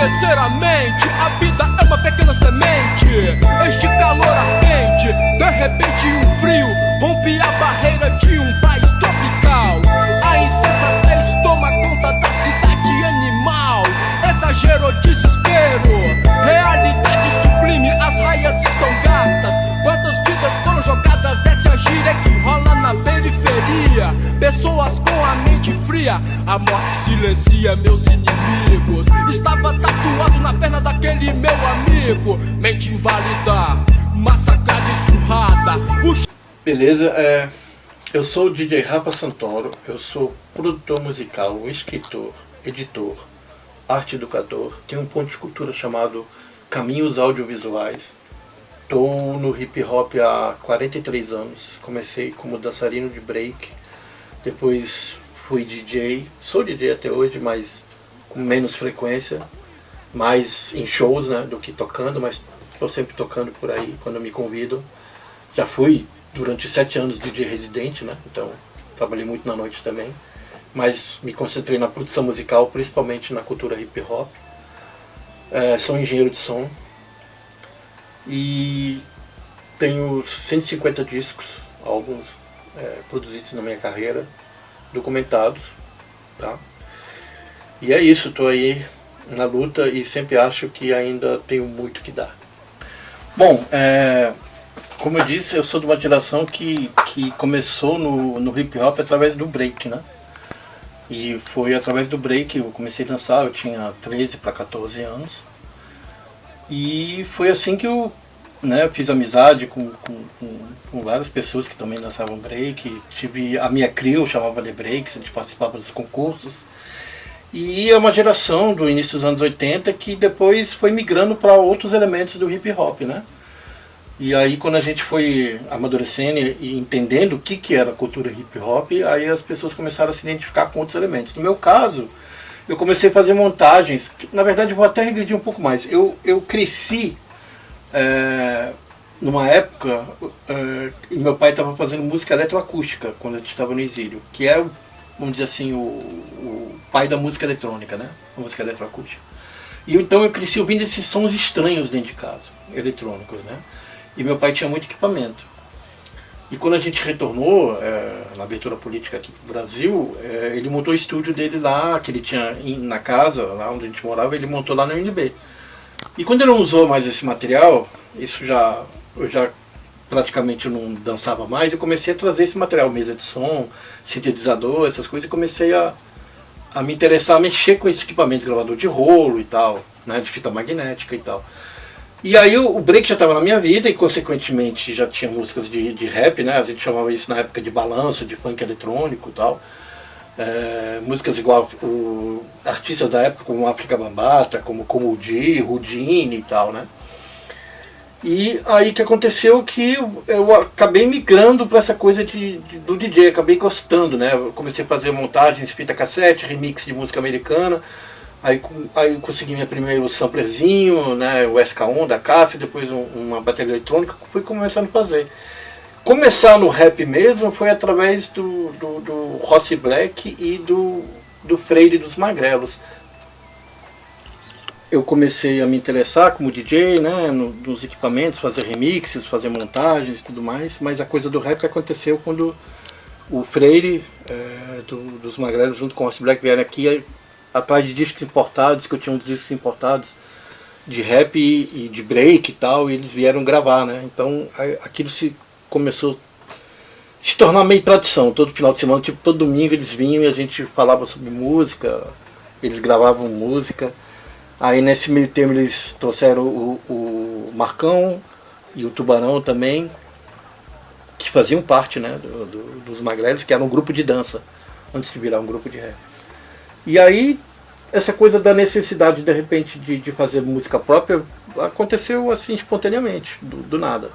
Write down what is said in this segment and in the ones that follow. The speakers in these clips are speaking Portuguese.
crescer a mente. A vida é uma pequena semente. Este calor ardente, de repente um frio rompe a barreira de um país tropical. A insensatez toma conta da cidade animal. Exagero, desespero, realidade sublime, as raias estão gastas. Quantas vidas foram jogadas? Essa é a gíria que rola na periferia. Pessoas com a mente fria, a morte silencia meus inimigos. Estava tatuado na perna daquele meu amigo. Mente inválida, massacrada e surrada. Beleza, eu sou o DJ Rafa Santoro, eu sou produtor musical, escritor, editor, arte educador, tenho um ponto de cultura chamado Caminhos Audiovisuais. Estou no hip hop há 43 anos, comecei como dançarino de break, depois fui DJ, sou DJ até hoje, mas com menos frequência, mais em shows, né, do que tocando, mas estou sempre tocando por aí quando me convidam. Já fui durante 7 anos DJ residente, né, então trabalhei muito na noite também, mas me concentrei na produção musical, principalmente na cultura hip hop. Sou engenheiro de som e tenho 150 discos, álbuns produzidos na minha carreira, documentados, tá? E é isso, estou aí na luta e sempre acho que ainda tenho muito que dar. Bom, como eu disse, eu sou de uma geração que começou no hip hop através do break, né? E foi através do break eu comecei a dançar, eu tinha 13 para 14 anos. E foi assim que eu fiz amizade com várias pessoas que também dançavam break. Tive a minha crew, chamava de breaks, a gente participava dos concursos. E é uma geração do início dos anos 80 que depois foi migrando para outros elementos do hip hop, né? E aí quando a gente foi amadurecendo e entendendo o que era a cultura hip hop, aí as pessoas começaram a se identificar com outros elementos. No meu caso, eu comecei a fazer montagens, que, na verdade eu vou até regredir um pouco mais. Eu cresci numa época e meu pai estava fazendo música eletroacústica quando a gente estava no exílio, que é, vamos dizer assim, o pai da música eletrônica, né? A música eletroacústica. E então eu cresci ouvindo esses sons estranhos dentro de casa, eletrônicos, né? E meu pai tinha muito equipamento. E quando a gente retornou na abertura política aqui pro Brasil, ele montou o estúdio dele lá, que ele tinha na casa, lá onde a gente morava, ele montou lá no UNB. E quando ele não usou mais esse material, eu já praticamente não dançava mais, eu comecei a trazer esse material, mesa de som, sintetizador, essas coisas, e comecei a me interessar, a mexer com esse equipamento, gravador de rolo e tal, né, de fita magnética e tal. E aí o break já estava na minha vida e consequentemente já tinha músicas de rap, né? A gente chamava isso na época de balanço, de funk eletrônico e tal. Músicas igual artistas da época como África Bambata, como Comudi, Houdini e tal, né? E aí que aconteceu que eu acabei migrando para essa coisa do DJ, acabei gostando, né? Eu comecei a fazer montagens de fita cassete, remix de música americana. Aí eu consegui meu primeiro samplerzinho, né, o SK1 da Cássio, depois uma bateria eletrônica, fui começando a fazer. Começar no rap mesmo foi através do Rossi Black e do Freire dos Magrelos. Eu comecei a me interessar como DJ, né, nos equipamentos, fazer remixes, fazer montagens e tudo mais, mas a coisa do rap aconteceu quando o Freire dos Magrelos junto com o Rossi Black vieram aqui atrás de discos importados, que eu tinha uns discos importados de rap e de break e tal, e eles vieram gravar, né? Então aquilo começou a se tornar meio tradição. Todo final de semana, tipo, todo domingo eles vinham e a gente falava sobre música, eles gravavam música. Aí nesse meio tempo eles trouxeram o Marcão e o Tubarão também, que faziam parte, né, dos Magrelos, que era um grupo de dança, antes de virar um grupo de rap. E aí, essa coisa da necessidade, de repente, de fazer música própria, aconteceu assim, espontaneamente, do nada.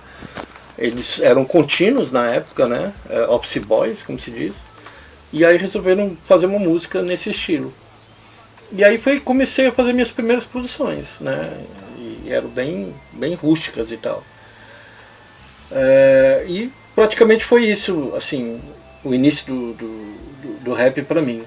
Eles eram contínuos na época, né? Office Boys, como se diz. E aí resolveram fazer uma música nesse estilo. E aí comecei a fazer minhas primeiras produções, né? E eram bem rústicas e tal. E praticamente foi isso, assim, o início do rap pra mim.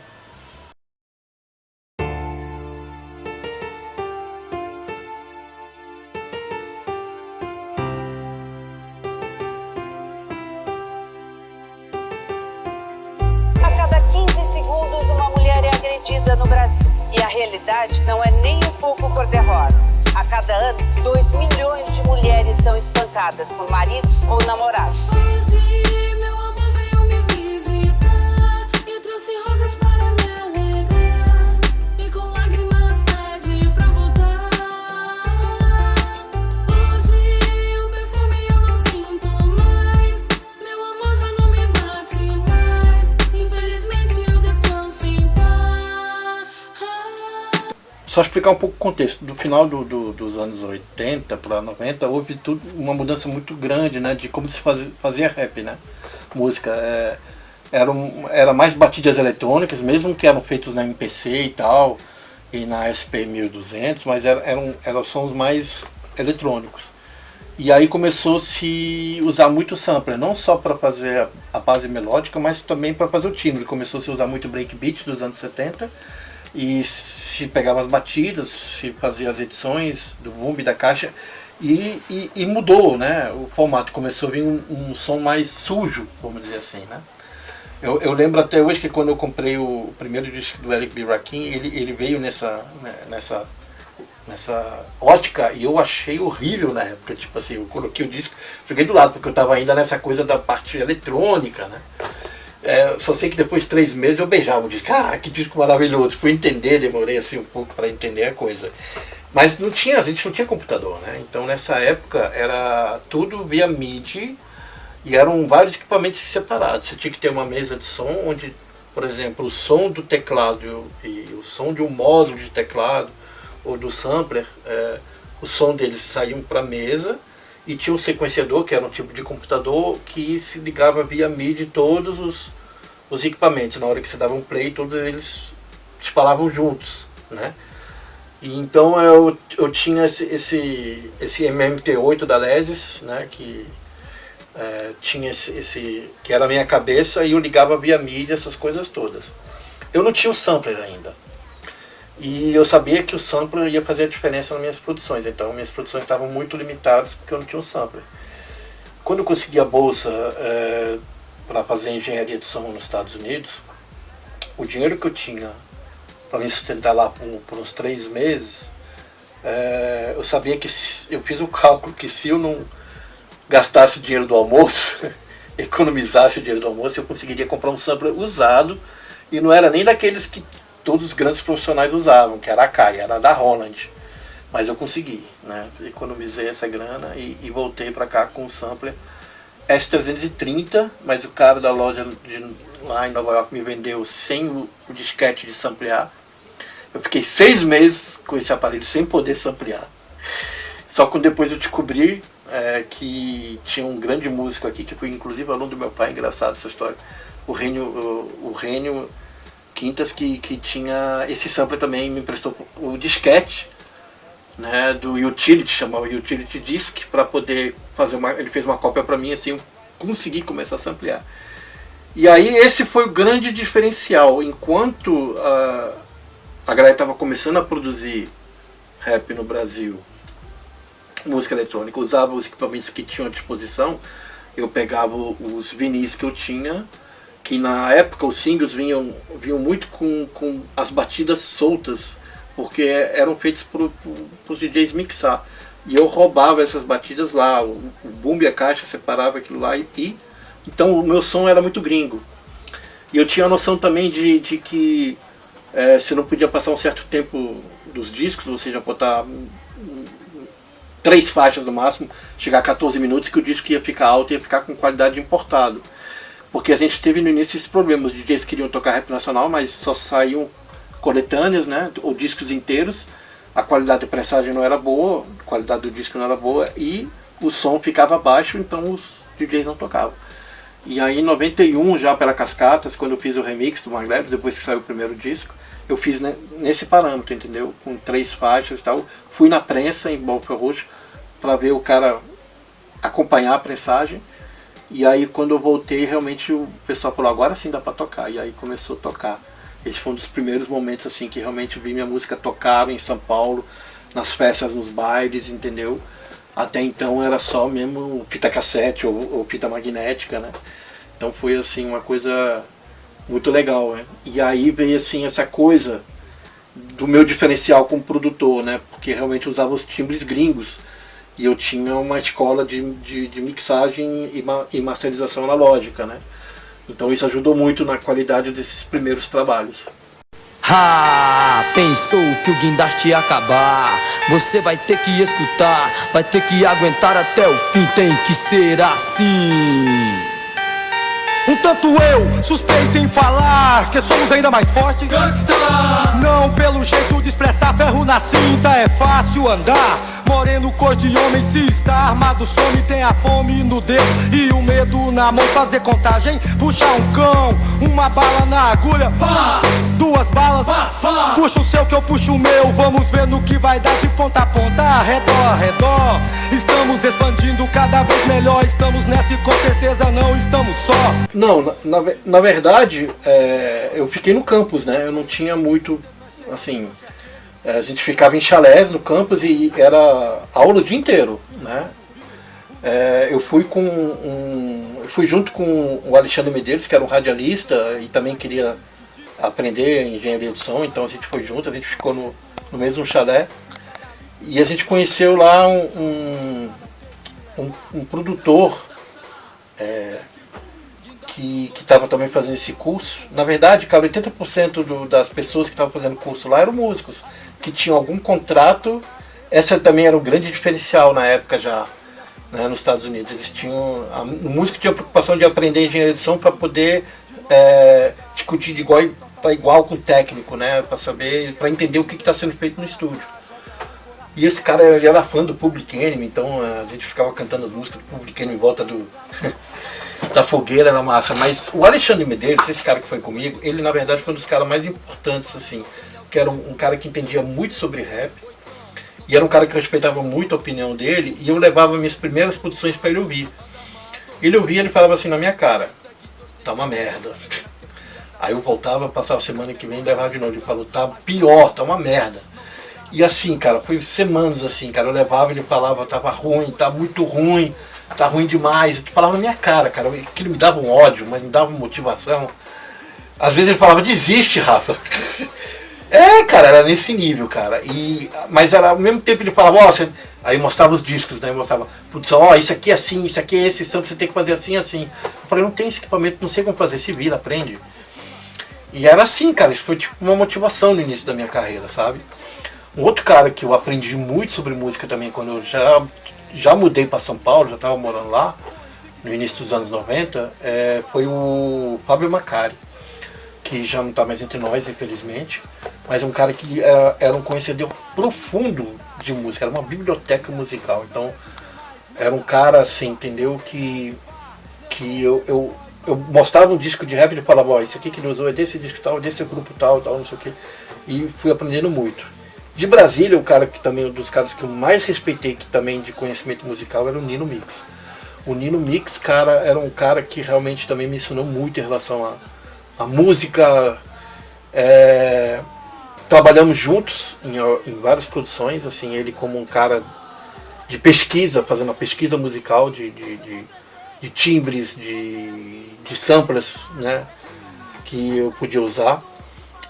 perdida no Brasil. E a realidade não é nem um pouco cor-de-rosa. A cada ano, 2 milhões de mulheres são espancadas por maridos ou namorados. Hoje, meu amor veio me visitar e trouxe rosas para me alegrar. E com lágrimas pede pra voltar. Hoje, o perfume eu não sinto mais. Meu amor já não me bate mais. Infelizmente eu descanso em paz. Só explicar um pouco o contexto. Do final dos anos 80 para 90 houve uma mudança muito grande, né, de como se fazia rap, né? Música. Era mais batidas eletrônicas, mesmo que eram feitos na MPC e tal, e na SP 1200, mas eram sons mais eletrônicos. E aí começou a se usar muito sampler, não só para fazer a base melódica, mas também para fazer o timbre. Começou a se usar muito breakbeat dos anos 70, e se pegava as batidas, se fazia as edições do bumbo e da caixa, e mudou, né? O formato começou a vir um som mais sujo, vamos dizer assim, né? Eu lembro até hoje que quando eu comprei o primeiro disco do Eric B. Rakim, ele veio nessa ótica, e eu achei horrível na época. Tipo assim, eu coloquei o disco, joguei do lado, porque eu estava ainda nessa coisa da parte eletrônica, né? Só sei que depois de 3 meses eu beijava o disco. Ah, que disco maravilhoso. Fui entender, demorei assim um pouco para entender a coisa. Mas a gente não tinha computador, né? Então nessa época era tudo via MIDI, e eram vários equipamentos separados. Você tinha que ter uma mesa de som onde, por exemplo, o som do teclado e o som de um módulo de teclado ou do sampler, o som deles saíam para a mesa, e tinha um sequenciador, que era um tipo de computador, que se ligava via MIDI todos os equipamentos. Na hora que você dava um play, todos eles disparavam juntos, né? E então eu tinha esse MMT8 da Lesis, né, que tinha que era a minha cabeça, e eu ligava via MIDI, essas coisas todas. Eu não tinha o sampler ainda. E eu sabia que o sampler ia fazer a diferença nas minhas produções, então minhas produções estavam muito limitadas porque eu não tinha um sampler. Quando eu consegui a bolsa para fazer engenharia de som nos Estados Unidos, o dinheiro que eu tinha para me sustentar lá por uns 3 meses, eu sabia que eu fiz o cálculo que se eu não gastasse o dinheiro do almoço, economizasse o dinheiro do almoço, eu conseguiria comprar um sampler usado, e não era nem daqueles que todos os grandes profissionais usavam, que era a Kai, era da Holland. Mas eu consegui, né? Economizei essa grana e voltei para cá com o sampler S330, mas o cara da loja lá em Nova York me vendeu sem o disquete de samplear. Eu fiquei 6 meses com esse aparelho sem poder samplear. Só que depois eu descobri que tinha um grande músico aqui, que foi inclusive aluno do meu pai, engraçado essa história, o Rênio Quintas, que tinha esse sampler também, me emprestou o disquete, né, do Utility, chamava Utility Disc, para poder fazer ele fez uma cópia para mim, assim eu consegui começar a samplear. E aí esse foi o grande diferencial. Enquanto a galera estava começando a produzir rap no Brasil, música eletrônica, usava os equipamentos que tinham à disposição, eu pegava os vinis que eu tinha, que na época os singles vinham muito com as batidas soltas, porque eram feitos para os DJs mixar. E eu roubava essas batidas lá, o boom e a caixa separava aquilo lá, então o meu som era muito gringo. E eu tinha a noção também de que você não podia passar um certo tempo dos discos, ou seja, botar 3 faixas no máximo, chegar a 14 minutos, que o disco ia ficar alto e ia ficar com qualidade de importado. Porque a gente teve no início esses problemas, os DJs queriam tocar rap nacional, mas só saíam coletâneas, né, ou discos inteiros, a qualidade de pressagem não era boa, a qualidade do disco não era boa, e o som ficava baixo, então os DJs não tocavam. E aí em 91, já pela Cascatas, quando eu fiz o remix do Magleves, depois que saiu o primeiro disco, eu fiz nesse parâmetro, entendeu? Com 3 faixas e tal. Fui na prensa em Belfort Roxo para ver o cara acompanhar a prensagem. E aí quando eu voltei, realmente o pessoal falou, agora sim dá para tocar. E aí começou a tocar. Esse foi um dos primeiros momentos assim que realmente vi minha música tocar em São Paulo, nas festas, nos bailes, entendeu? Até então era só mesmo fita cassete ou fita magnética, né? Então foi assim uma coisa Muito legal, né? E aí veio assim essa coisa do meu diferencial como produtor, né? Porque realmente eu usava os timbres gringos e eu tinha uma escola de mixagem e masterização analógica, né? Então isso ajudou muito na qualidade desses primeiros trabalhos. Ah, pensou que o guindaste ia acabar? Você vai ter que escutar, vai ter que aguentar até o fim, tem que ser assim. Um tanto eu suspeito em falar que somos ainda mais fortes. Não pelo jeito de expressar, ferro na cinta é fácil andar. Moreno, cor de homem, se está armado, some, tem a fome no dedo e o medo na mão. Fazer contagem, puxar um cão, uma bala na agulha, duas balas, puxa o seu que eu puxo o meu. Vamos ver no que vai dar de ponta a ponta, redor, redor. Estamos expandindo cada vez melhor, estamos nessa e com certeza não estamos só. Não, na verdade, eu fiquei no campus, né? Eu não tinha muito, assim... A gente ficava em chalés no campus e era aula o dia inteiro, né? Eu fui junto com o Alexandre Medeiros, que era um radialista e também queria aprender engenharia de som, então a gente foi junto, a gente ficou no mesmo chalé e a gente conheceu lá um produtor que estava também fazendo esse curso. Na verdade, cara, 80% das pessoas que estavam fazendo curso lá eram músicos, que tinham algum contrato. Essa também era um grande diferencial na época já, né, nos Estados Unidos. Eles tinham, o músico tinha a preocupação de aprender engenharia de som para poder discutir de igual para igual com o técnico, né, para saber, para entender o que está sendo feito no estúdio. E esse cara ele era fã do Public Enemy, então a gente ficava cantando as músicas do Public Enemy em volta da fogueira, era massa. Mas o Alexandre Medeiros, esse cara que foi comigo, ele na verdade foi um dos caras mais importantes, assim, que era um cara que entendia muito sobre rap, e era um cara que eu respeitava muito a opinião dele, e eu levava minhas primeiras produções para ele ouvir. Ele ouvia, ele falava assim na minha cara, tá uma merda. Aí eu voltava, passava a semana que vem e levava de novo, ele falou, tá pior, tá uma merda. E assim, cara, foi semanas assim, cara, eu levava, ele falava, tava ruim, tá muito ruim, tá ruim demais. Ele falava na minha cara, aquilo me dava um ódio, mas me dava uma motivação. Às vezes ele falava, desiste, Rafa. Cara, era nesse nível, cara. Mas era, ao mesmo tempo ele falava, aí mostrava os discos, né? Mostrava, putz, isso aqui é assim, isso aqui é esse sample, você tem que fazer assim, assim. Eu falei, não tem esse equipamento, não sei como fazer, se vira, aprende. E era assim, cara, isso foi tipo uma motivação no início da minha carreira, sabe? Um outro cara que eu aprendi muito sobre música também, quando eu já mudei para São Paulo, já estava morando lá, no início dos anos 90, foi o Fábio Macari, que já não está mais entre nós, infelizmente, mas é um cara que era um conhecedor profundo de música, era uma biblioteca musical. Então era um cara assim, entendeu, que eu mostrava um disco de rap e ele falava, isso aqui que ele usou é desse disco tal, desse grupo tal, não sei o que, e fui aprendendo muito. De Brasília, o cara que também, um dos caras que eu mais respeitei, que também de conhecimento musical, era o Nino Mix. O Nino Mix, cara, era um cara que realmente também me ensinou muito em relação à música. Trabalhamos juntos em várias produções, assim, ele como um cara de pesquisa, fazendo uma pesquisa musical de timbres, de samplers, né, que eu podia usar.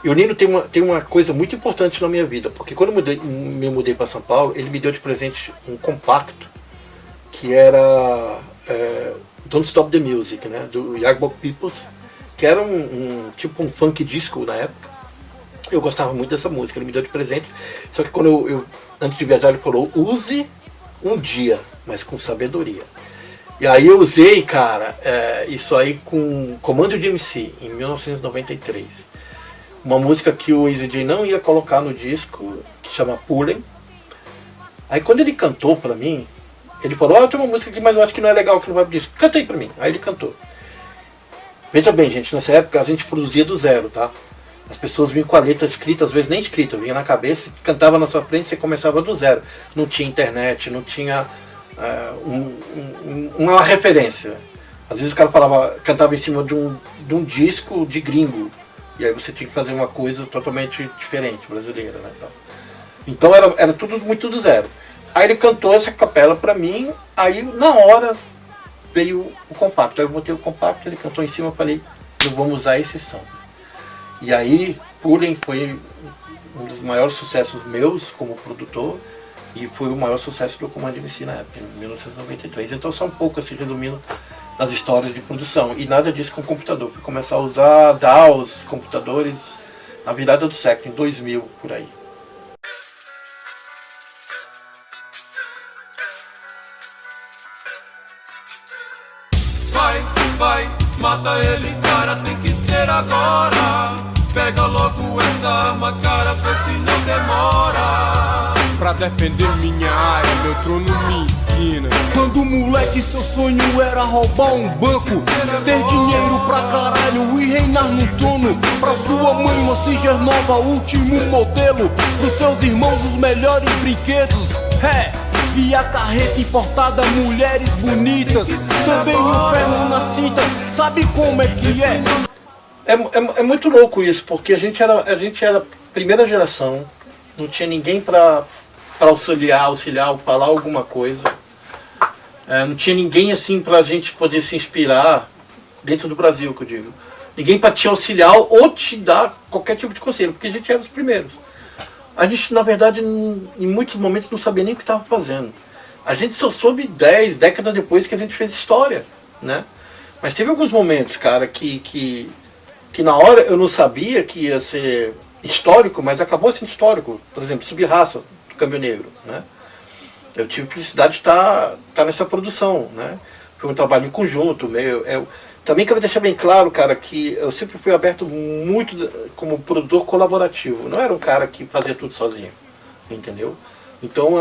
E o Nino tem uma coisa muito importante na minha vida, porque quando eu me mudei para São Paulo, ele me deu de presente um compacto que era Don't Stop the Music, né, do Yardbook Peoples, que era tipo um funk disco na época. Eu gostava muito dessa música, ele me deu de presente, só que quando eu antes de viajar ele falou, use um dia, mas com sabedoria. E aí eu usei, cara, isso aí com Comando de MC, em 1993. Uma música que o Easy J não ia colocar no disco, que chama Pullen. Aí quando ele cantou pra mim, ele falou, tem uma música aqui, mas eu acho que não é legal, que não vai pro disco. Canta aí pra mim. Aí ele cantou. Veja bem, gente, nessa época a gente produzia do zero, tá? As pessoas vinham com a letra escrita, às vezes nem escrita, vinha na cabeça, cantava na sua frente, você começava do zero. Não tinha internet, não tinha uma referência. Às vezes o cara cantava em cima de um disco de gringo. E aí você tinha que fazer uma coisa totalmente diferente, brasileira, né? Então era tudo muito do zero. Aí ele cantou essa capela pra mim, aí na hora veio o compacto. Aí eu botei o compacto, ele cantou em cima, eu falei, eu vou usar esse samba. E aí, Pulem foi um dos maiores sucessos meus como produtor e foi o maior sucesso do Comando MC na época, em 1993. Então só um pouco assim, resumindo as histórias de produção. E nada disso com computador. Fui começar a usar DAWs, computadores, na virada do século, em 2000, por aí. Vai, mata ele, cara, tem que ser agora. Pega logo essa arma, cara, vê se não demora. Pra defender minha área, meu trono, minha esquina. Quando moleque seu sonho era roubar um banco, ter dinheiro pra caralho e reinar no trono. Pra sua mãe uma Ciger nova, último modelo. Pros seus irmãos os melhores brinquedos. Via carreta importada, mulheres bonitas. Também um ferro na cinta, sabe como é que é? É muito louco isso, porque a gente era a primeira geração, não tinha ninguém para auxiliar, falar alguma coisa. Não tinha ninguém assim pra gente poder se inspirar dentro do Brasil, que eu digo. Ninguém para te auxiliar ou te dar qualquer tipo de conselho, porque a gente era os primeiros. A gente, na verdade, em muitos momentos não sabia nem o que estava fazendo. A gente só soube 10 décadas depois que a gente fez história, né? Mas teve alguns momentos, cara, que na hora eu não sabia que ia ser histórico, mas acabou sendo histórico. Por exemplo, Sub-Raça, do Câmbio Negro, né? Eu tive felicidade de estar nessa produção, né? Foi um trabalho em conjunto, também quero deixar bem claro, cara, que eu sempre fui aberto muito como produtor colaborativo. Não era um cara que fazia tudo sozinho, entendeu? Então,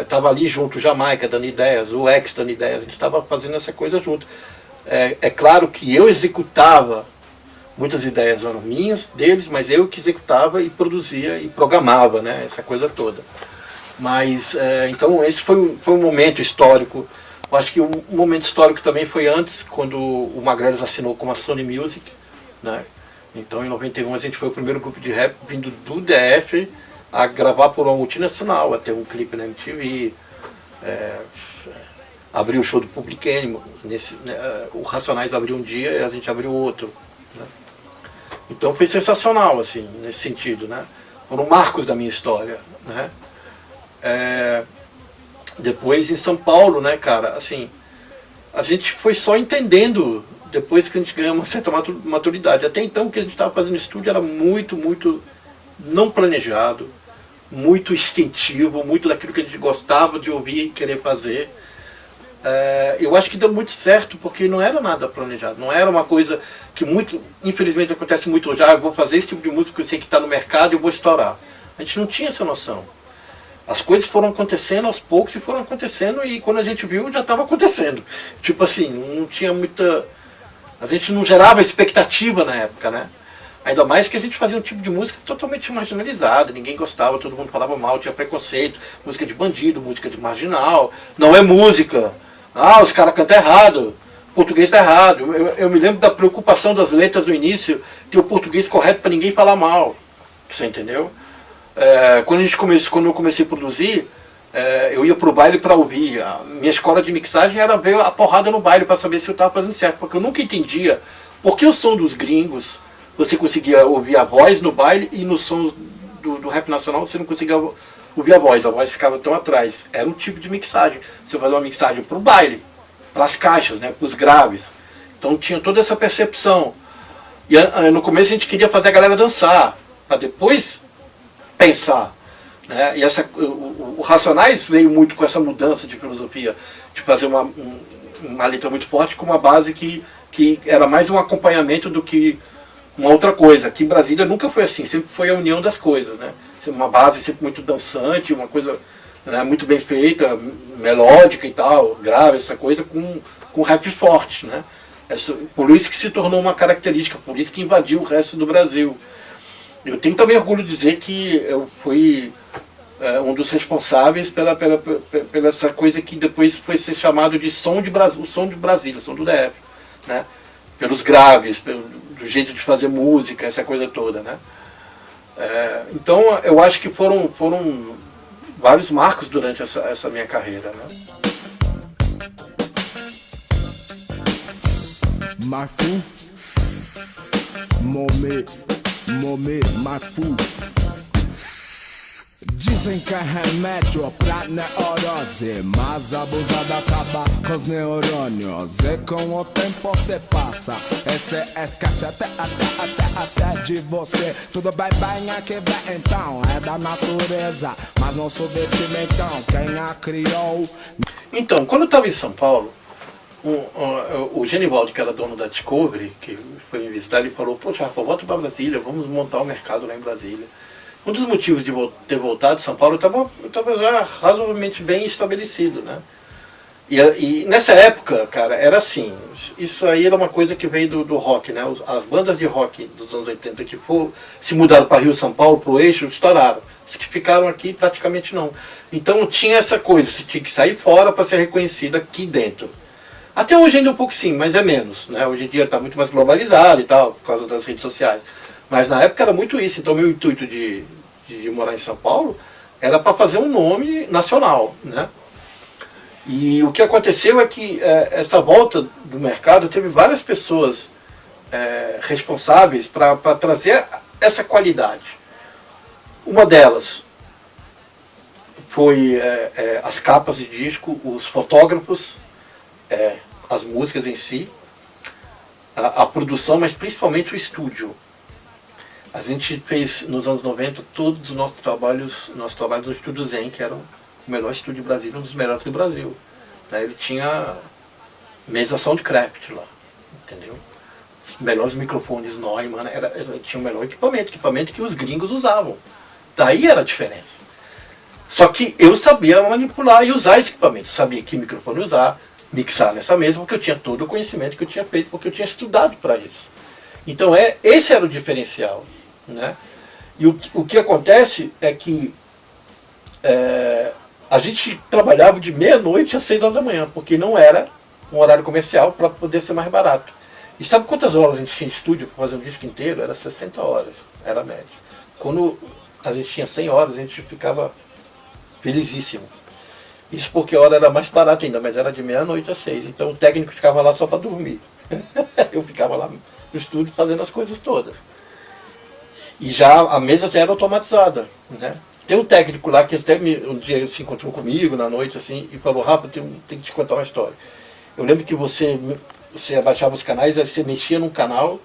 tava ali junto, Jamaica dando ideias, o X dando ideias, a gente estava fazendo essa coisa junto. É claro que eu executava, muitas ideias eram minhas, deles, mas eu que executava e produzia e programava, né, essa coisa toda. Mas, então, esse foi um momento histórico. Eu acho que um momento histórico também foi antes, quando o Magrellas assinou com a Sony Music, né? Então, em 91, a gente foi o primeiro grupo de rap vindo do DF a gravar por uma multinacional, a ter um clipe na MTV, abriu o show do Public Enemy, o Racionais abriu um dia e a gente abriu outro, né? Então foi sensacional, assim, nesse sentido, né? Foram marcos da minha história, né? Depois em São Paulo, né, cara, assim, a gente foi só entendendo depois que a gente ganhou uma certa maturidade. Até então o que a gente estava fazendo no estúdio era muito, muito não planejado, muito instintivo, muito daquilo que a gente gostava de ouvir e querer fazer. Eu acho que deu muito certo, porque não era nada planejado, não era uma coisa que infelizmente acontece muito hoje. Eu vou fazer esse tipo de música que eu sei que está no mercado e eu vou estourar. A gente não tinha essa noção. As coisas foram acontecendo aos poucos e foram acontecendo, e quando a gente viu já estava acontecendo. Tipo assim, não tinha muita... A gente não gerava expectativa na época, né? Ainda mais que a gente fazia um tipo de música totalmente marginalizada, ninguém gostava, todo mundo falava mal, tinha preconceito, música de bandido, música de marginal, não é música, os caras cantam errado, o português está errado. Eu me lembro da preocupação das letras no início, ter o português correto para ninguém falar mal, você entendeu? Quando eu comecei a produzir, eu ia pro baile para ouvir. A minha escola de mixagem era ver a porrada no baile para saber se eu estava fazendo certo, porque eu nunca entendia por que o som dos gringos você conseguia ouvir a voz no baile e no som do rap nacional você não conseguia ouvir a voz ficava tão atrás. Era um tipo de mixagem. Você fazia uma mixagem pro baile, para as caixas, né, para os graves. Então tinha toda essa percepção. E no começo a gente queria fazer a galera dançar, para depois pensar, né? E o Racionais veio muito com essa mudança de filosofia, de fazer uma letra muito forte com uma base que era mais um acompanhamento do que uma outra coisa. Aqui em Brasília nunca foi assim, sempre foi a união das coisas, né? Uma base sempre muito dançante, uma coisa, né, muito bem feita, melódica e tal, grave, essa coisa com rap forte, né? Por isso que se tornou uma característica, por isso que invadiu o resto do Brasil. Eu tenho também orgulho de dizer que eu fui um dos responsáveis pela essa coisa que depois foi ser chamado de som de Brasília, o som de Brasília, o som do DF, né? Pelos graves, do jeito de fazer música, essa coisa toda, né? Então eu acho que foram vários marcos durante essa minha carreira, né? Marfim Momê, Mafu. Dizem que é remédio pra neurose, mas abusada acaba com os neurônios. E com o tempo se passa, e se esquece até de você. Tudo bem aqui bem então, é da natureza, mas não subestime então quem a criou. Então, quando eu estava em São Paulo, o Genivaldo, que era dono da Discovery, que foi me visitar, ele falou: poxa, Rafa, volta para Brasília, vamos montar um mercado lá em Brasília. Um dos motivos de ter voltado de São Paulo, eu estava já razoavelmente bem estabelecido, né? E nessa época, cara, era assim, isso aí era uma coisa que veio do rock, né? As bandas de rock dos anos 80 que se mudaram para Rio, São Paulo, para o eixo, estouraram. Os que ficaram aqui praticamente não. Então tinha essa coisa, você tinha que sair fora para ser reconhecido aqui dentro. Até hoje ainda um pouco sim, mas é menos, né? Hoje em dia está muito mais globalizado e tal, por causa das redes sociais. Mas na época era muito isso, então meu intuito de morar em São Paulo era para fazer um nome nacional, né? E o que aconteceu é que essa volta do mercado teve várias pessoas responsáveis para trazer essa qualidade. Uma delas foi as capas de disco, os fotógrafos, as músicas em si, a produção, mas principalmente o estúdio. A gente fez nos anos 90 todos os nossos trabalhos no Estúdio Zen, que era o melhor estúdio do Brasil, um dos melhores do Brasil. Ele tinha mesa Soundcraft lá, entendeu? Os melhores microfones Neumann, tinha o melhor equipamento que os gringos usavam. Daí era a diferença. Só que eu sabia manipular e usar esse equipamento, sabia que microfone usar, mixar nessa mesa, porque eu tinha todo o conhecimento que eu tinha feito, porque eu tinha estudado para isso. Então esse era o diferencial, né? E o que acontece é que a gente trabalhava de meia-noite às 6 horas da manhã, porque não era um horário comercial para poder ser mais barato. E sabe quantas horas a gente tinha em estúdio para fazer um disco inteiro? Era 60 horas, era a média. Quando a gente tinha 100 horas, a gente ficava felizíssimo. Isso porque a hora era mais barata ainda, mas era de meia-noite às 6. Então o técnico ficava lá só para dormir. Eu ficava lá no estúdio fazendo as coisas todas. E já a mesa já era automatizada, né? Tem um técnico lá que até um dia se encontrou comigo na noite assim e falou: Rafa, tem que te contar uma história. Eu lembro que você abaixava os canais, aí você mexia num canal,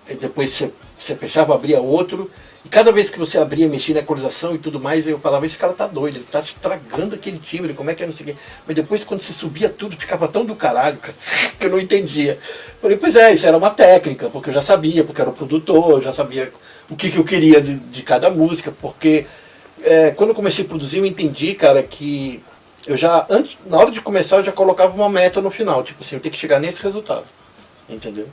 e depois você fechava, abria outro, e cada vez que você abria, mexia na equalização e tudo mais, eu falava: esse cara tá doido, ele tá estragando aquele timbre, como é que é, não sei o quê. Mas depois quando você subia tudo, ficava tão do caralho, cara, que eu não entendia. Falei: pois isso era uma técnica, porque eu já sabia, porque eu era o produtor, eu já sabia o que eu queria de cada música, porque quando eu comecei a produzir, eu entendi, cara, que eu já, na hora de começar, eu já colocava uma meta no final, tipo assim, eu tenho que chegar nesse resultado, entendeu?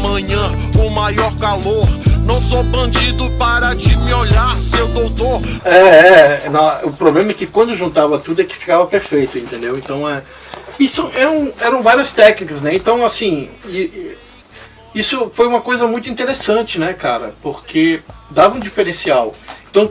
Manhã, o maior calor. Não sou bandido, para de me olhar, seu doutor. O problema é que quando juntava tudo é que ficava perfeito, entendeu? Então isso eram várias técnicas, né? Então assim, isso foi uma coisa muito interessante, né, cara? Porque dava um diferencial. Então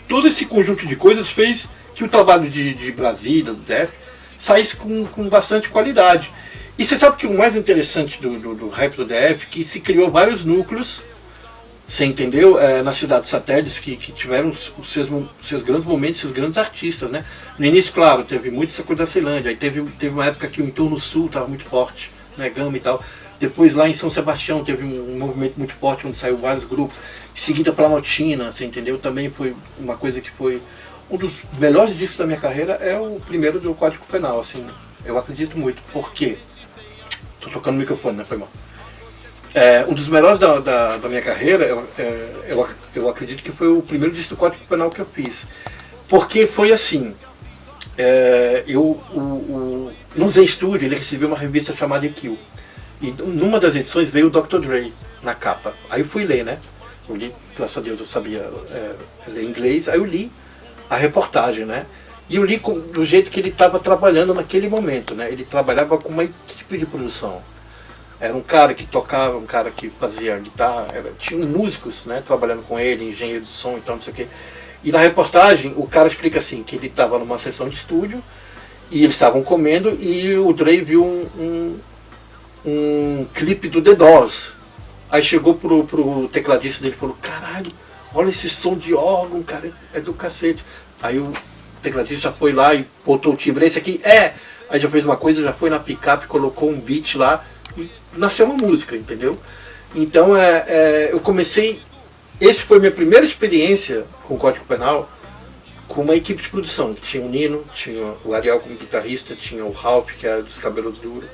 todo esse conjunto de coisas fez que o trabalho de Brasília, do DF, saísse com bastante qualidade. E você sabe que o mais interessante do rap do DF, que se criou vários núcleos, você entendeu? Nas cidades satélites que tiveram os seus grandes momentos, seus grandes artistas, né? No início, claro, teve muito essa coisa da Ceilândia, aí teve uma época que o entorno sul estava muito forte, né? Gama e tal. Depois lá em São Sebastião teve um movimento muito forte, onde saiu vários grupos. Em seguida Planaltina, você entendeu? Também foi uma coisa que foi... Um dos melhores discos da minha carreira é o primeiro do Código Penal, assim. Eu acredito muito. Por quê? Tô tocando no microfone, né? Foi mal. Um dos melhores da minha carreira, eu acredito que foi o primeiro disco do Código Penal que eu fiz. Porque foi assim, no Zen Studio ele recebeu uma revista chamada EQ. E numa das edições veio o Dr. Dre na capa. Aí eu fui ler, né? Eu li, graças a Deus eu sabia ler inglês, aí eu li a reportagem, né? E eu li do jeito que ele estava trabalhando naquele momento, né? Ele trabalhava com uma equipe de produção. Era um cara que tocava, um cara que fazia guitarra, tinha músicos, né, trabalhando com ele, engenheiro de som, então não sei o quê. E na reportagem o cara explica assim, que ele estava numa sessão de estúdio e eles estavam comendo e o Dre viu um clipe do The Doors. Aí chegou pro tecladista dele e falou, caralho, olha esse som de órgão, cara, é do cacete. Aí o tecladista já foi lá e botou o timbre, esse aqui Aí já fez uma coisa, já foi na picape, colocou um beat lá e nasceu uma música, entendeu? Então eu comecei, esse foi minha primeira experiência com o Código Penal, com uma equipe de produção. Tinha o Nino, tinha o Ariel como guitarrista, tinha o Ralph, que era dos Cabelos Duros,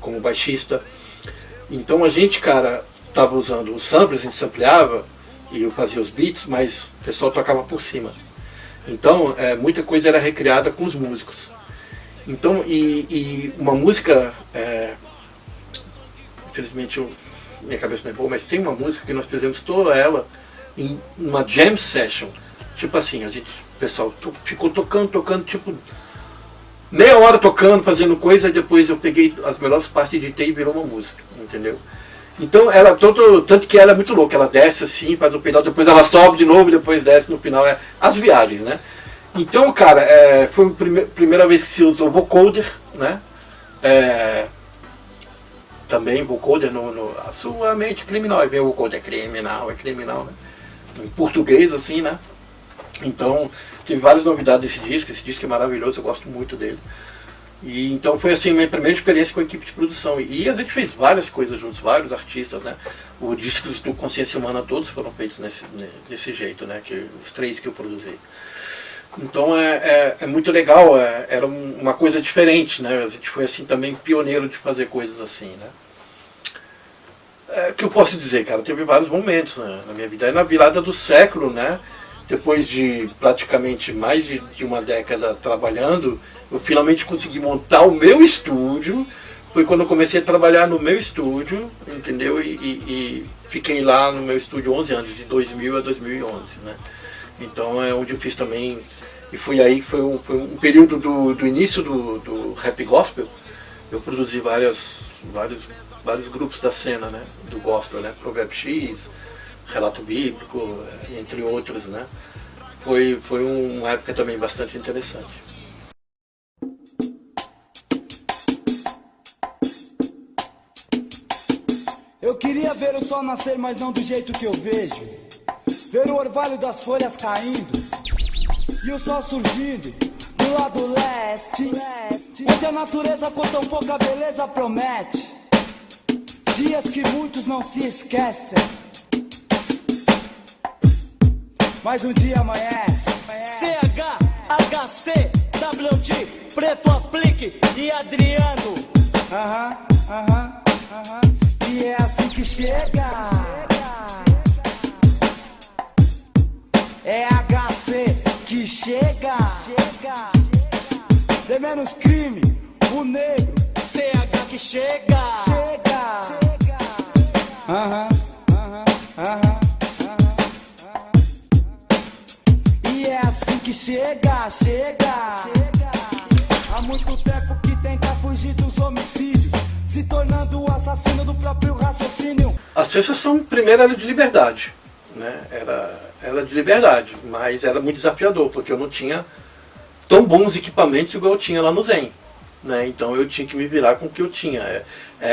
como baixista. Então a gente, cara, tava usando os samples, a gente sampleava e eu fazia os beats, mas o pessoal tocava por cima. Então muita coisa era recriada com os músicos. Então, e uma música, infelizmente minha cabeça não é boa, mas tem uma música que nós fizemos toda ela em uma jam session. Tipo assim, o pessoal ficou tocando, tipo, meia hora tocando, fazendo coisa, e depois eu peguei as melhores partes, editei e virou uma música, entendeu? Então ela tanto que ela é muito louca, ela desce assim, faz o pedal, depois ela sobe de novo, depois desce, no final as viagens, né? Então, cara, foi a primeira vez que se usou vocoder, né? Também vocoder a sua mente criminal, aí vem o vocoder, é criminal, né? Em português, assim, né? Então, tive várias novidades esse disco é maravilhoso, eu gosto muito dele. E então foi assim, minha primeira experiência com a equipe de produção. E a gente fez várias coisas juntos, vários artistas, né? Os discos do Consciência Humana todos foram feitos desse jeito, né? Os 3 que eu produzi. Então é muito legal, era uma coisa diferente, né? A gente foi assim também pioneiro de fazer coisas assim, né? O que eu posso dizer, cara? Teve vários momentos, né, na minha vida. Aí na virada do século, né? Depois de praticamente mais de uma década trabalhando, eu finalmente consegui montar o meu estúdio. Foi quando eu comecei a trabalhar no meu estúdio, entendeu? E fiquei lá no meu estúdio 11 anos, de 2000 a 2011, né? Então é onde eu fiz também, e foi aí que foi um período do início do rap gospel. Eu produzi vários grupos da cena, né? Do gospel, né? Provérbio X, Relato Bíblico, entre outros, né? Foi uma época também bastante interessante. Eu queria ver o sol nascer, mas não do jeito que eu vejo. Ver o orvalho das folhas caindo e o sol surgindo do lado leste, onde a natureza com tão pouca beleza promete dias que muitos não se esquecem. Mais um dia amanhece. CH, HC, WD, Preto Aplique e Adriano. E é assim que chega. É HC que chega. Tem menos crime, o negro. CH que chega. E é assim que chega. Há muito tempo que tenta fugir dos homicídios, se tornando o assassino do próprio raciocínio. A sensação primeira era de liberdade, né? Era de liberdade, mas era muito desafiador, porque eu não tinha tão bons equipamentos igual eu tinha lá no Zen, né? Então eu tinha que me virar com o que eu tinha.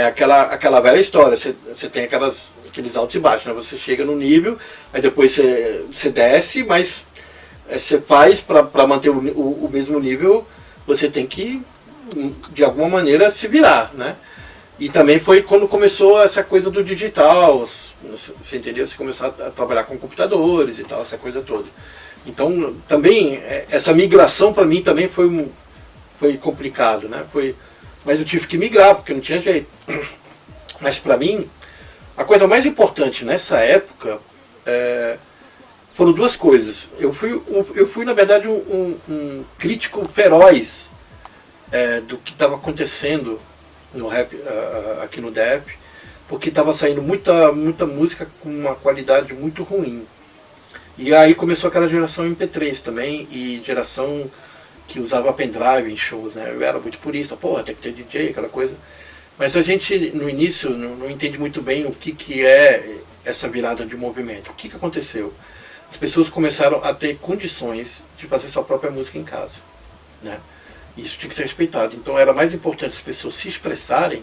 Aquela velha história, você tem aqueles altos e baixos, né? Você chega no nível, aí depois você desce, mas você faz para manter o mesmo nível, você tem que, de alguma maneira, se virar, né? E também foi quando começou essa coisa do digital, você entendeu? Você começou a trabalhar com computadores e tal, essa coisa toda. Então, também, essa migração para mim também foi complicado, né? Mas eu tive que migrar, porque não tinha jeito. Mas para mim, a coisa mais importante nessa época foram duas coisas. Eu fui na verdade, um crítico feroz do que estava acontecendo no rap, aqui no DF, porque estava saindo muita música com uma qualidade muito ruim. E aí começou aquela geração MP3 também, e geração que usava pendrive em shows, né? Eu era muito purista, porra, tem que ter DJ, aquela coisa. Mas a gente, no início, não entende muito bem o que é essa virada de movimento. O que aconteceu? As pessoas começaram a ter condições de fazer sua própria música em casa, né? Isso tinha que ser respeitado. Então era mais importante as pessoas se expressarem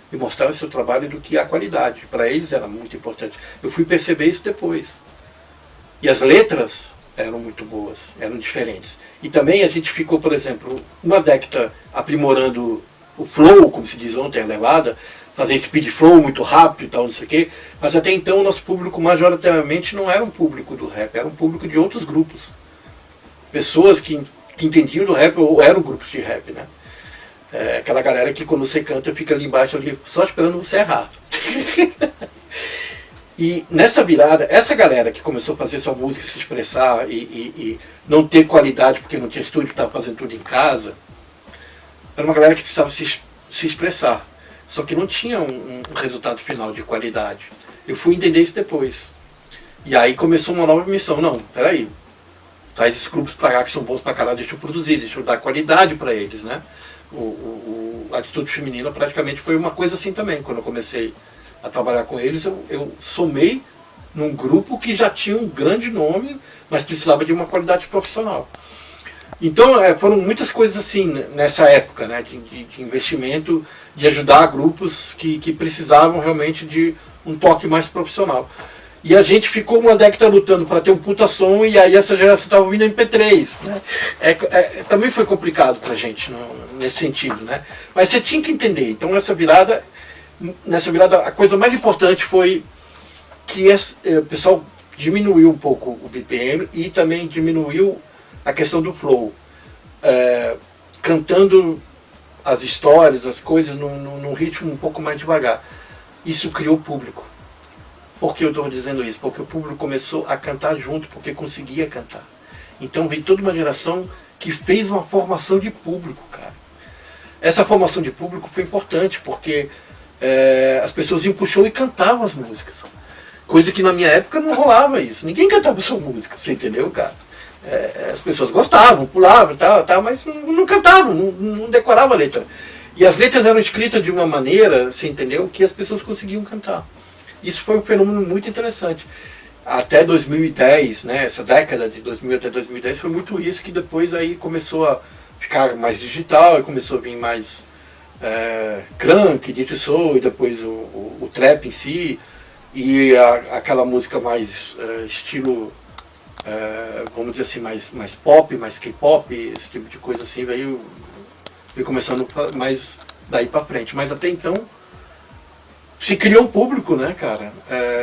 e mostrarem seu trabalho do que a qualidade. Para eles era muito importante. Eu fui perceber isso depois. E as letras eram muito boas, eram diferentes. E também a gente ficou, por exemplo, uma década aprimorando o flow, como se diz ontem, a levada, fazer speed flow muito rápido e tal, não sei o quê. Mas até então o nosso público majoritariamente não era um público do rap, era um público de outros grupos. Pessoas que entendiam do rap ou eram grupos de rap, né? Aquela galera que quando você canta fica ali embaixo ali, só esperando você errar. E nessa virada, essa galera que começou a fazer sua música, se expressar e não ter qualidade porque não tinha estúdio, que estava fazendo tudo em casa, era uma galera que precisava se expressar. Só que não tinha um resultado final de qualidade. Eu fui entender isso depois. E aí começou uma nova missão. Não, peraí. Traz esses grupos pra cá que são bons pra caralho, deixa eu produzir, deixa eu dar qualidade pra eles, né? A Atitude Feminina praticamente foi uma coisa assim também. Quando eu comecei a trabalhar com eles, eu somei num grupo que já tinha um grande nome, mas precisava de uma qualidade profissional. Então foram muitas coisas assim nessa época, né, de investimento, de ajudar grupos que precisavam realmente de um toque mais profissional. E a gente ficou uma década lutando para ter um puta som, e aí essa geração estava ouvindo MP3. Né? Também foi complicado para a gente nesse sentido. Né? Mas você tinha que entender. Então nessa virada a coisa mais importante foi que o pessoal diminuiu um pouco o BPM e também diminuiu a questão do flow, cantando as histórias, as coisas num ritmo um pouco mais devagar. Isso criou público. Por que eu estou dizendo isso? Porque o público começou a cantar junto, porque conseguia cantar. Então veio toda uma geração que fez uma formação de público, cara. Essa formação de público foi importante, porque as pessoas iam pro show e cantavam as músicas. Coisa que na minha época não rolava isso. Ninguém cantava sua música, você entendeu, cara? As pessoas gostavam, pulavam e tal, mas não cantavam, não decoravam a letra. E as letras eram escritas de uma maneira, você entendeu, que as pessoas conseguiam cantar. Isso foi um fenômeno muito interessante. Até 2010, né, essa década de 2000 até 2010, foi muito isso, que depois aí começou a ficar mais digital, e começou a vir mais crunk, DJ soul, e depois o trap em si, e aquela música mais estilo, vamos dizer assim, mais pop, mais K-pop, esse tipo de coisa assim, veio começando mais daí pra frente. Mas até então se criou um público, né, cara?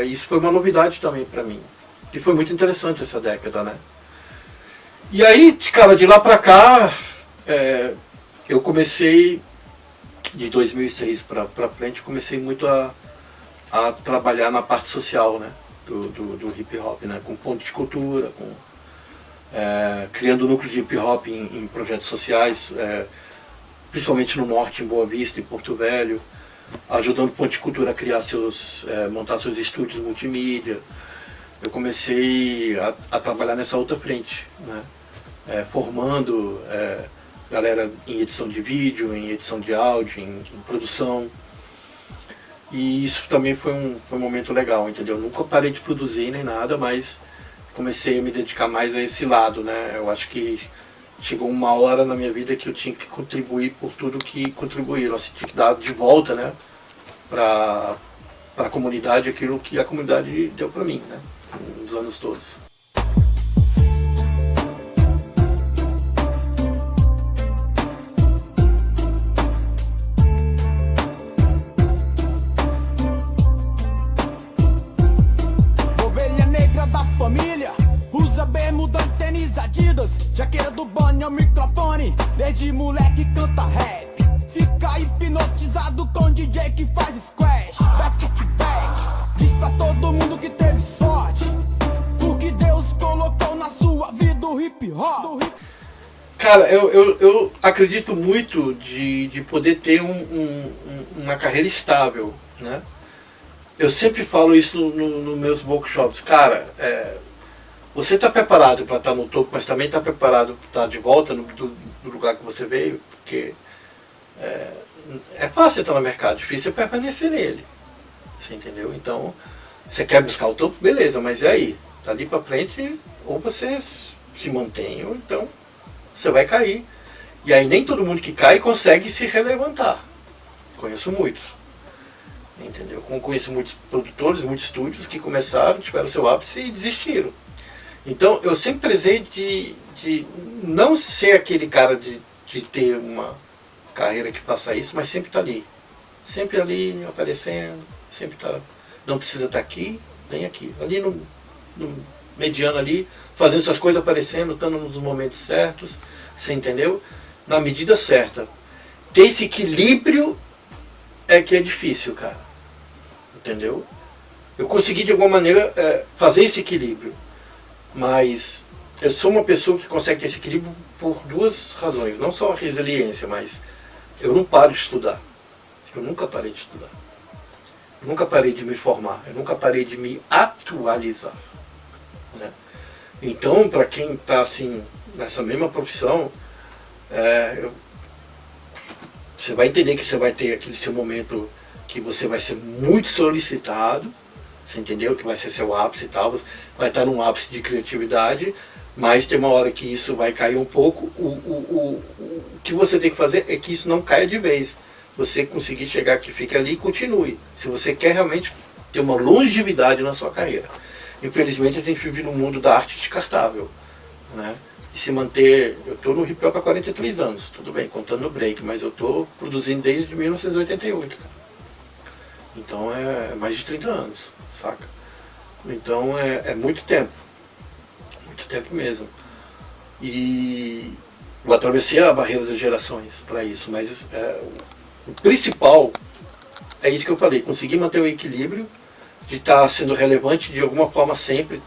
Isso foi uma novidade também pra mim. E foi muito interessante essa década, né? E aí, cara, de lá pra cá, eu comecei, de 2006 pra frente, comecei muito a trabalhar na parte social, né? Do hip hop, né? Com ponto de cultura, criando núcleo de hip hop em projetos sociais, principalmente no norte, em Boa Vista, em Porto Velho, ajudando o Ponte de Cultura a criar montar seus estúdios multimídia. Eu comecei a trabalhar nessa outra frente, né? Formando galera em edição de vídeo, em edição de áudio, em produção. E isso também foi um momento legal, entendeu? Eu nunca parei de produzir nem nada, mas comecei a me dedicar mais a esse lado, né? Eu acho que chegou uma hora na minha vida que eu tinha que contribuir por tudo que contribuíram, assim, tinha que dar de volta, né, para a comunidade aquilo que a comunidade deu para mim, né, nos anos todos. Ovelha negra da família, usa bermuda, tênis, Adidas, jaqueira do banho ao microfone, desde moleque canta rap. Fica hipnotizado com DJ que faz squash, back to back. Diz pra todo mundo que teve sorte, porque Deus colocou Cara, eu acredito muito de poder ter uma carreira estável, né? Eu sempre falo isso nos meus workshops. Cara, você está preparado para estar no topo, mas também está preparado para estar de volta do lugar que você veio, porque é fácil entrar no mercado, difícil é permanecer nele. Você entendeu? Então, você quer buscar o topo, beleza, mas e aí? Dali para frente, ou você se mantém, ou então você vai cair. E aí nem todo mundo que cai consegue se relevantar. Conheço muitos. Entendeu? Conheço muitos produtores, muitos estúdios que começaram, tiveram seu ápice e desistiram. Então eu sempre prezei de não ser aquele cara de ter uma carreira que faça isso, mas sempre tá ali. Sempre ali aparecendo, sempre tá. Não precisa estar aqui, nem aqui. Ali no mediano ali, fazendo suas coisas aparecendo, estando nos momentos certos, você entendeu? Na medida certa. Ter esse equilíbrio é que é difícil, cara. Entendeu? Eu consegui de alguma maneira fazer esse equilíbrio. Mas eu sou uma pessoa que consegue ter esse equilíbrio por duas razões. Não só a resiliência, mas eu não paro de estudar. Eu nunca parei de estudar. Eu nunca parei de me formar. Eu nunca parei de me atualizar. Né? Então, para quem está assim, nessa mesma profissão, você vai entender que você vai ter aquele seu momento que você vai ser muito solicitado, você entendeu? Que vai ser seu ápice e tal, vai estar num ápice de criatividade, mas tem uma hora que isso vai cair um pouco. O que você tem que fazer é que isso não caia de vez. Você conseguir chegar que fique ali e continue. Se você quer realmente ter uma longevidade na sua carreira. Infelizmente a gente vive num mundo da arte descartável, né? E se manter, eu estou no hip hop há 43 anos, tudo bem, contando no break, mas eu estou produzindo desde 1988, cara. Então é mais de 30 anos, saca? Então é muito tempo mesmo. E eu atravessei a barreira das gerações para isso, mas o principal é isso que eu falei, conseguir manter o equilíbrio de estar sendo relevante de alguma forma sempre.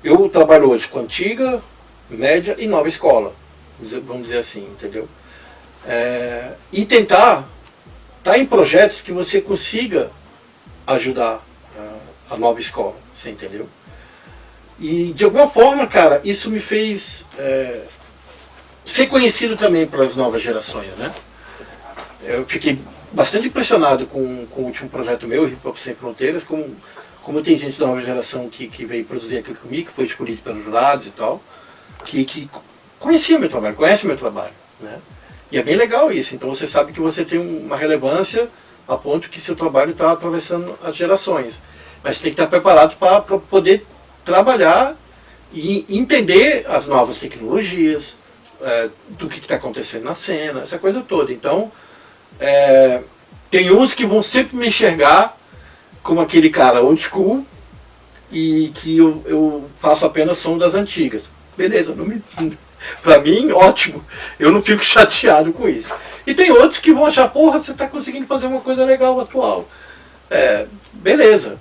Eu trabalho hoje com antiga, média e nova escola, vamos dizer assim, entendeu? E tentar estar em projetos que você consiga ajudar a nova escola, você entendeu? E de alguma forma, cara, isso me fez ser conhecido também para as novas gerações, né? Eu fiquei bastante impressionado com o último projeto meu, Hip Hop Sem Fronteiras, como tem gente da nova geração que veio produzir aqui comigo, que foi escolhido pelos jurados e tal, que conhecia meu trabalho, conhece meu trabalho, né? E é bem legal isso, então você sabe que você tem uma relevância a ponto que seu trabalho está atravessando as gerações. Mas você tem que estar preparado para poder trabalhar e entender as novas tecnologias, do que está acontecendo na cena, essa coisa toda. Então, tem uns que vão sempre me enxergar como aquele cara old school e que eu faço apenas som das antigas. Beleza, pra mim, ótimo. Eu não fico chateado com isso. E tem outros que vão achar, porra, você está conseguindo fazer uma coisa legal, atual. Beleza.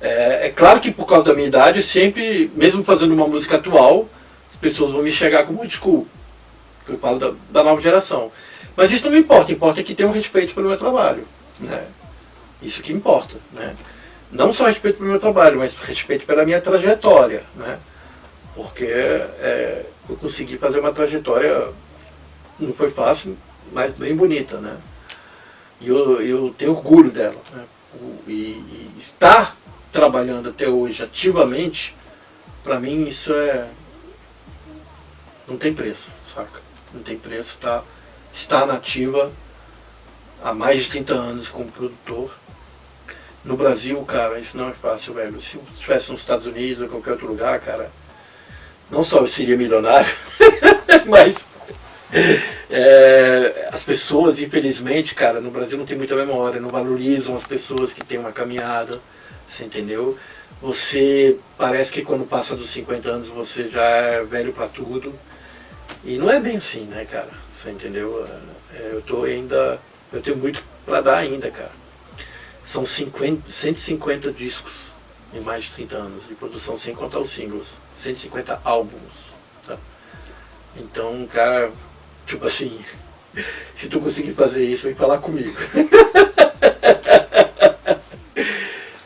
É claro que por causa da minha idade, sempre, mesmo fazendo uma música atual, as pessoas vão me enxergar como old school. Eu falo da nova geração. Mas isso não me importa. Importa é que tenha um respeito pelo meu trabalho. Né? Isso que importa. Né? Não só respeito pelo meu trabalho, mas respeito pela minha trajetória. Né? Porque eu consegui fazer uma trajetória, não foi fácil, mas bem bonita, né? E eu tenho orgulho dela, né? E estar trabalhando até hoje ativamente, para mim isso não tem preço, saca? Não tem preço, estar na ativa há mais de 30 anos como produtor. No Brasil, cara, isso não é fácil, velho. Se eu estivesse nos Estados Unidos ou qualquer outro lugar, cara, não só eu seria milionário, mas as pessoas, infelizmente, cara, no Brasil não tem muita memória, não valorizam as pessoas que têm uma caminhada, você entendeu? Você parece que quando passa dos 50 anos você já é velho pra tudo, e não é bem assim, né, cara? Você entendeu? Eu tenho muito pra dar ainda, cara. São 150 discos em mais de 30 anos de produção, sem contar os singles. 150 álbuns. Tá? Então, cara, tipo assim, se tu conseguir fazer isso, vem falar comigo.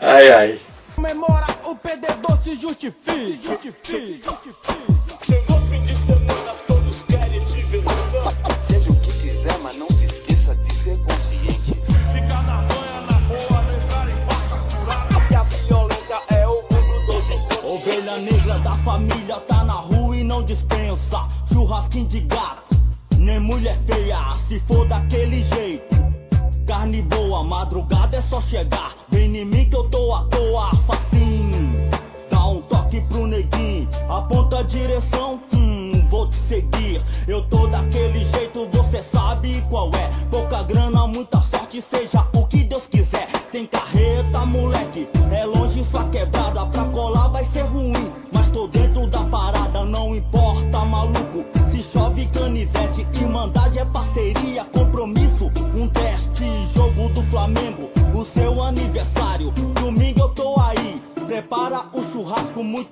Ai, ai. Comemora o perdedor se justifique. Chegou fim de semana, todos querem diversão. Seja o que quiser, mas não se esqueça de ser consciente. Ficar na manhã, na rua, levar em baixa curada. Que a violência é o mundo dos inconscientes. Ovelha negra da família tá na rua e não dispensa churrasquinho de gato, nem mulher feia, se for daquele jeito. Carne boa, madrugada é só chegar. Vem em mim que eu tô à toa, facinho. Dá um toque pro neguinho, aponta a direção, vou te seguir. Eu tô daquele jeito, você sabe qual é. Pouca grana, muita sorte, seja o que Deus quiser. Sem carreta, moleque, é longe sua quebrada. Pra colar vai ser ruim, mas tô dentro da parada. Não importa, maluco, se chove canivete. Irmandade é parceria, compromisso, um teste. Jogo do Flamengo, o seu aniversário. Domingo eu tô aí, prepara o churrasco muito